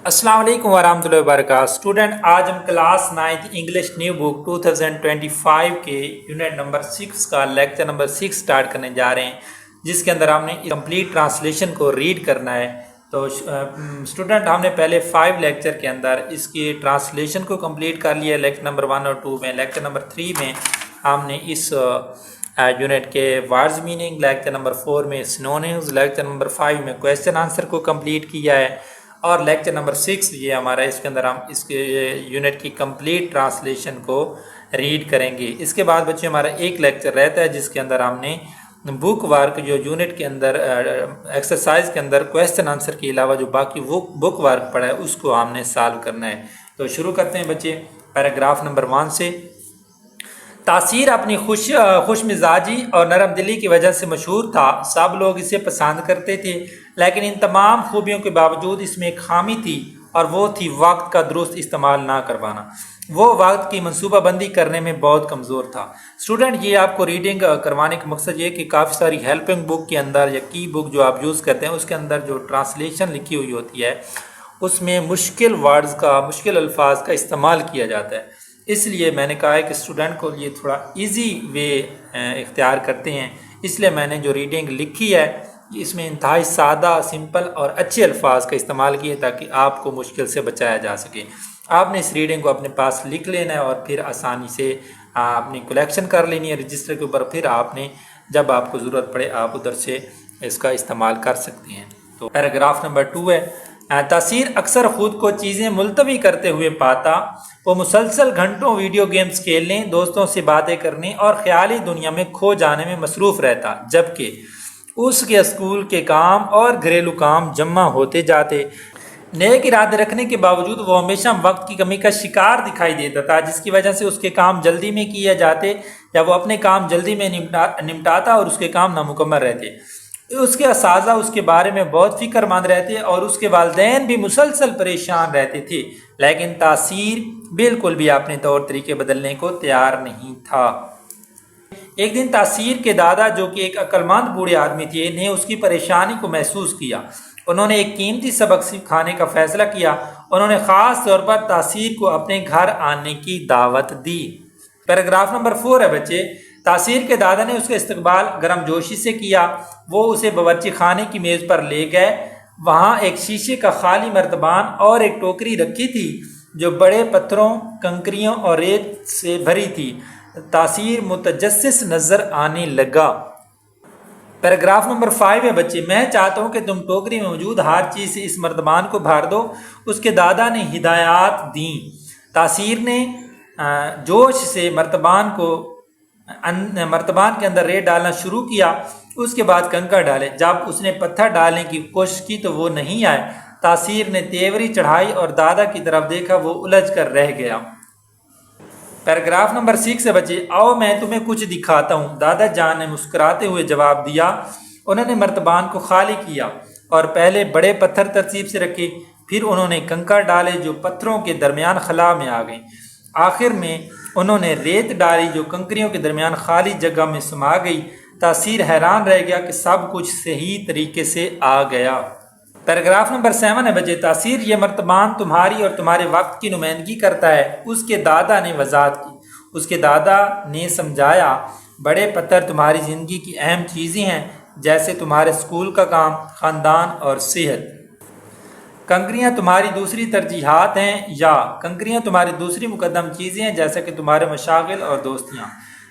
السلام علیکم ورحمۃ اللہ وبرکاتہ اسٹوڈنٹ، آج ہم کلاس 9 انگلش نیو بک 2025 کے یونٹ نمبر 6 کا لیکچر نمبر 6 سٹارٹ کرنے جا رہے ہیں، جس کے اندر ہم نے کمپلیٹ ٹرانسلیشن کو ریڈ کرنا ہے۔ تو اسٹوڈنٹ، ہم نے پہلے 5 لیکچر کے اندر اس کی ٹرانسلیشن کو کمپلیٹ کر لیا۔ لیکچر نمبر 1 اور 2 میں، لیکچر نمبر 3 میں ہم نے اس یونٹ کے ورڈز میننگ، لیکچر نمبر 4 میں سنونیمز، لیکچر نمبر 5 میں کویسچن آنسر کو کمپلیٹ کیا ہے، اور لیکچر نمبر 6 یہ ہمارا، اس کے اندر ہم اس کے یونٹ کی کمپلیٹ ٹرانسلیشن کو ریڈ کریں گے۔ اس کے بعد بچے ہمارا ایک لیکچر رہتا ہے جس کے اندر ہم نے بک ورک، جو یونٹ کے اندر ایکسرسائز کے اندر کویسچن آنسر کے علاوہ جو باقی بک ورک پڑھا ہے اس کو ہم نے سالو کرنا ہے۔ تو شروع کرتے ہیں بچے پیراگراف نمبر 1 سے۔ تاثیر اپنی خوش مزاجی اور نرم دلی کی وجہ سے مشہور تھا۔ سب لوگ اسے پسند کرتے تھے، لیکن ان تمام خوبیوں کے باوجود اس میں ایک خامی تھی، اور وہ تھی وقت کا درست استعمال نہ کر پانا۔ وہ وقت کی منصوبہ بندی کرنے میں بہت کمزور تھا۔ اسٹوڈنٹ، یہ آپ کو ریڈنگ کروانے کا مقصد یہ ہے کہ کافی ساری ہیلپنگ بک کے اندر یا کی بک جو آپ یوز کرتے ہیں اس کے اندر جو ٹرانسلیشن لکھی ہوئی ہوتی ہے اس میں مشکل ورڈز کا، مشکل الفاظ کا استعمال کیا جاتا ہے۔ اس لیے میں نے کہا ہے کہ اسٹوڈنٹ کو یہ تھوڑا ایزی وے اختیار کرتے ہیں، اس لیے میں نے جو ریڈنگ لکھی ہے اس میں انتہائی سادہ، سمپل اور اچھے الفاظ کا استعمال کیے تاکہ آپ کو مشکل سے بچایا جا سکے۔ آپ نے اس ریڈنگ کو اپنے پاس لکھ لینا ہے اور پھر آسانی سے اپنی کلیکشن کر لینی ہے رجسٹر کے اوپر، پھر آپ نے جب آپ کو ضرورت پڑے آپ ادھر سے اس کا استعمال کر سکتے ہیں۔ تو پیراگراف نمبر 2 ہے۔ تاثیر اکثر خود کو چیزیں ملتوی کرتے ہوئے پاتا۔ وہ مسلسل گھنٹوں ویڈیو گیمز کھیلنے، دوستوں سے باتیں کرنے اور خیالی دنیا میں کھو جانے میں مصروف رہتا، جبکہ اس کے اسکول کے کام اور گھریلو کام جمع ہوتے جاتے۔ نیک ارادے رکھنے کے باوجود وہ ہمیشہ وقت کی کمی کا شکار دکھائی دیتا تھا، جس کی وجہ سے اس کے کام جلدی میں کیے جاتے یا وہ اپنے کام جلدی میں نمٹاتا اور اس کے کام نامکمل رہتے۔ اس کے اساتذہ اس کے بارے میں بہت فکر مند رہتے اور اس کے والدین بھی مسلسل پریشان رہتے تھے، لیکن تاثیر بالکل بھی اپنے طور طریقے بدلنے کو تیار نہیں تھا۔ ایک دن تاثیر کے دادا، جو کہ ایک عقل مند بوڑھے آدمی تھے، نے اس کی پریشانی کو محسوس کیا۔ انہوں نے ایک قیمتی سبق سکھانے کا فیصلہ کیا۔ انہوں نے خاص طور پر تاثیر کو اپنے گھر آنے کی دعوت دی۔ پیراگراف نمبر 4 ہے بچے۔ تاثیر کے دادا نے اس کا استقبال گرم جوشی سے کیا۔ وہ اسے باورچی خانے کی میز پر لے گئے۔ وہاں ایک شیشے کا خالی مرتبان اور ایک ٹوکری رکھی تھی جو بڑے پتھروں، کنکریوں اور ریت سے بھری تھی۔ تاثیر متجسس نظر آنے لگا۔ پیراگراف نمبر 5 ہے بچے۔ میں چاہتا ہوں کہ تم ٹوکری میں موجود ہر چیز سے اس مرتبان کو بھر دو، اس کے دادا نے ہدایات دیں۔ تاثیر نے جوش سے مرتبان کے اندر ریت ڈالنا شروع کیا، اس کے بعد کنکر ڈالے۔ جب اس نے پتھر ڈالنے کی کوشش کی تو وہ نہیں آئے۔ تاثیر نے تیوری چڑھائی اور دادا کی طرف دیکھا، وہ الجھ کر رہ گیا۔ پیراگراف نمبر 6 ہے بچے۔ آؤ میں تمہیں کچھ دکھاتا ہوں، دادا جان نے مسکراتے ہوئے جواب دیا۔ انہوں نے مرتبان کو خالی کیا اور پہلے بڑے پتھر ترتیب سے رکھے، پھر انہوں نے کنکر ڈالے جو پتھروں کے درمیان خلا میں آ گئے۔ آخر میں انہوں نے ریت ڈالی جو کنکریوں کے درمیان خالی جگہ میں سما گئی۔ تاثیر حیران رہ گیا کہ سب کچھ صحیح طریقے سے آ گیا۔ پیراگراف نمبر 7 ہے بچے۔ تاثیر، یہ مرتبان تمہاری اور تمہارے وقت کی نمائندگی کرتا ہے، اس کے دادا نے وضاحت کی۔ اس کے دادا نے سمجھایا، بڑے پتھر تمہاری زندگی کی اہم چیزیں ہیں، جیسے تمہارے اسکول کا کام، خاندان اور صحت۔ کنکریاں تمہاری دوسری ترجیحات ہیں، یا کنکریاں تمہاری دوسری مقدم چیزیں ہیں، جیسا کہ تمہارے مشاغل اور دوستیاں۔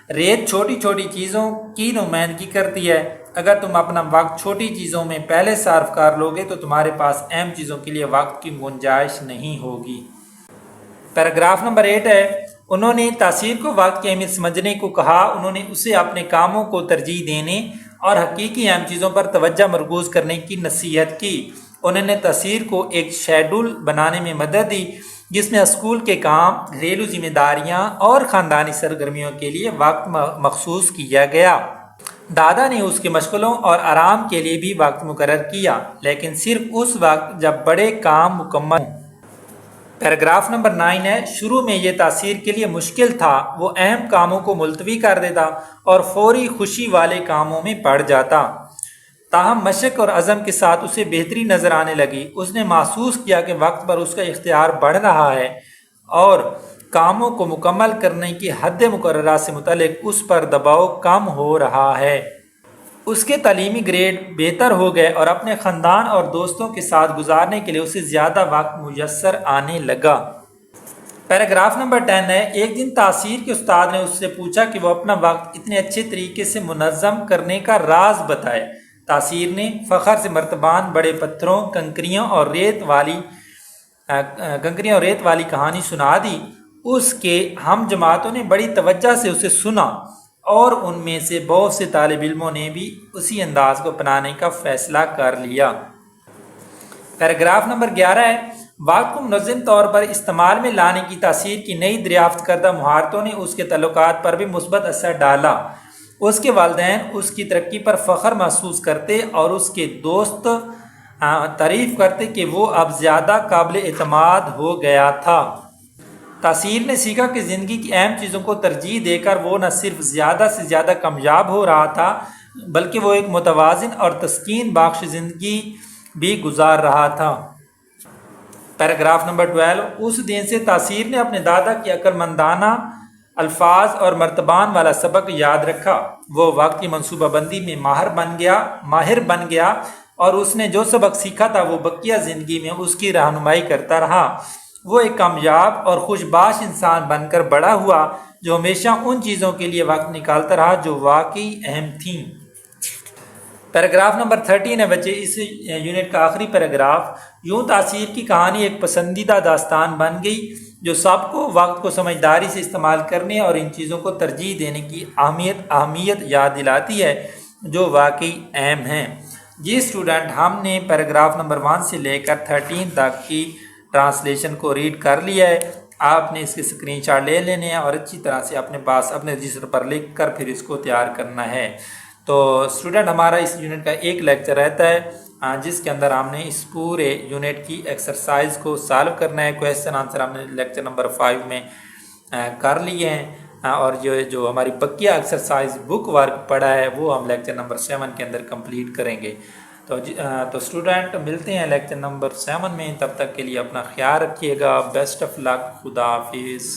ریت چھوٹی چھوٹی چیزوں کی نمائندگی کرتی ہے۔ اگر تم اپنا وقت چھوٹی چیزوں میں پہلے صرف کر لو گے تو تمہارے پاس اہم چیزوں کے لیے وقت کی گنجائش نہیں ہوگی۔ پیراگراف نمبر 8 ہے۔ انہوں نے تاثیر کو وقت کی اہمیت سمجھنے کو کہا۔ انہوں نے اسے اپنے کاموں کو ترجیح دینے اور حقیقی اہم چیزوں پر توجہ مرکوز کرنے کی نصیحت کی۔ انہوں نے تاثیر کو ایک شیڈول بنانے میں مدد دی جس میں اسکول کے کام، گھریلو ذمہ داریاں اور خاندانی سرگرمیوں کے لیے وقت مخصوص کیا گیا۔ دادا نے اس کے مشغلوں اور آرام کے لیے بھی وقت مقرر کیا، لیکن صرف اس وقت جب بڑے کام مکمل ہوں۔ پیراگراف نمبر 9 ہے۔ شروع میں یہ تاثیر کے لیے مشکل تھا۔ وہ اہم کاموں کو ملتوی کر دیتا اور فوری خوشی والے کاموں میں پڑ جاتا۔ تاہم مشق اور عزم کے ساتھ اسے بہتری نظر آنے لگی۔ اس نے محسوس کیا کہ وقت پر اس کا اختیار بڑھ رہا ہے اور کاموں کو مکمل کرنے کی حد مقررہ سے متعلق اس پر دباؤ کم ہو رہا ہے۔ اس کے تعلیمی گریڈ بہتر ہو گئے اور اپنے خاندان اور دوستوں کے ساتھ گزارنے کے لیے اسے زیادہ وقت میسر آنے لگا۔ پیراگراف نمبر 10 ہے، ایک دن تاثیر کے استاد نے اس سے پوچھا کہ وہ اپنا وقت اتنے اچھے طریقے سے منظم کرنے کا راز بتائے۔ تاثیر نے فخر سے مرتبان بڑے پتھروں، کنکریوں اور ریت والی کہانی سنا دی۔ اس کے ہم جماعتوں نے بڑی توجہ سے اسے سنا اور ان میں سے بہت سے طالب علموں نے بھی اسی انداز کو اپنانے کا فیصلہ کر لیا۔ پیراگراف نمبر 11 ہے، وقت کو منظم طور پر استعمال میں لانے کی تاثیر کی نئی دریافت کردہ مہارتوں نے اس کے تعلقات پر بھی مثبت اثر ڈالا۔ اس کے والدین اس کی ترقی پر فخر محسوس کرتے اور اس کے دوست تعریف کرتے کہ وہ اب زیادہ قابل اعتماد ہو گیا تھا۔ تاثیر نے سیکھا کہ زندگی کی اہم چیزوں کو ترجیح دے کر وہ نہ صرف زیادہ سے زیادہ کامیاب ہو رہا تھا بلکہ وہ ایک متوازن اور تسکین بخش زندگی بھی گزار رہا تھا۔ پیراگراف نمبر 12، اس دن سے تاثیر نے اپنے دادا کی عقل مندانہ الفاظ اور مرتبان والا سبق یاد رکھا۔ وہ وقت کی منصوبہ بندی میں ماہر بن گیا اور اس نے جو سبق سیکھا تھا وہ بقیہ زندگی میں اس کی رہنمائی کرتا رہا۔ وہ ایک کامیاب اور خوش باش انسان بن کر بڑا ہوا جو ہمیشہ ان چیزوں کے لیے وقت نکالتا رہا جو واقعی اہم تھیں۔ پیراگراف نمبر 13 ہے بچے، اس یونٹ کا آخری پیراگراف۔ یوں تاثیر کی کہانی ایک پسندیدہ داستان بن گئی جو سب کو وقت کو سمجھداری سے استعمال کرنے اور ان چیزوں کو ترجیح دینے کی اہمیت یاد دلاتی ہے جو واقعی اہم ہیں۔ جی اسٹوڈنٹ، ہم نے پیراگراف نمبر 1 سے لے کر 13 تک کی ٹرانسلیشن کو ریڈ کر لیا ہے۔ آپ نے اس کے اسکرین شاٹ لے لینے ہیں اور اچھی طرح سے اپنے پاس اپنے رجسٹر پر لکھ کر پھر اس کو تیار کرنا ہے۔ تو اسٹوڈنٹ، ہمارا اس یونٹ کا ایک لیکچر رہتا ہے جس کے اندر ہم نے اس پورے یونٹ کی ایکسرسائز کو سالو کرنا ہے۔ کویسچن آنسر ہم نے لیکچر نمبر 5 میں کر لیے ہیں اور جو ہماری بقیہ ایکسرسائز بک ورک پڑھا ہے وہ ہم لیکچر نمبر 7 کے اندر کمپلیٹ کریں گے۔ تو اسٹوڈنٹ، ملتے ہیں لیکچر نمبر 7 میں، تب تک کے لیے اپنا خیال رکھیے گا۔ بیسٹ آف لک، خدا حافظ۔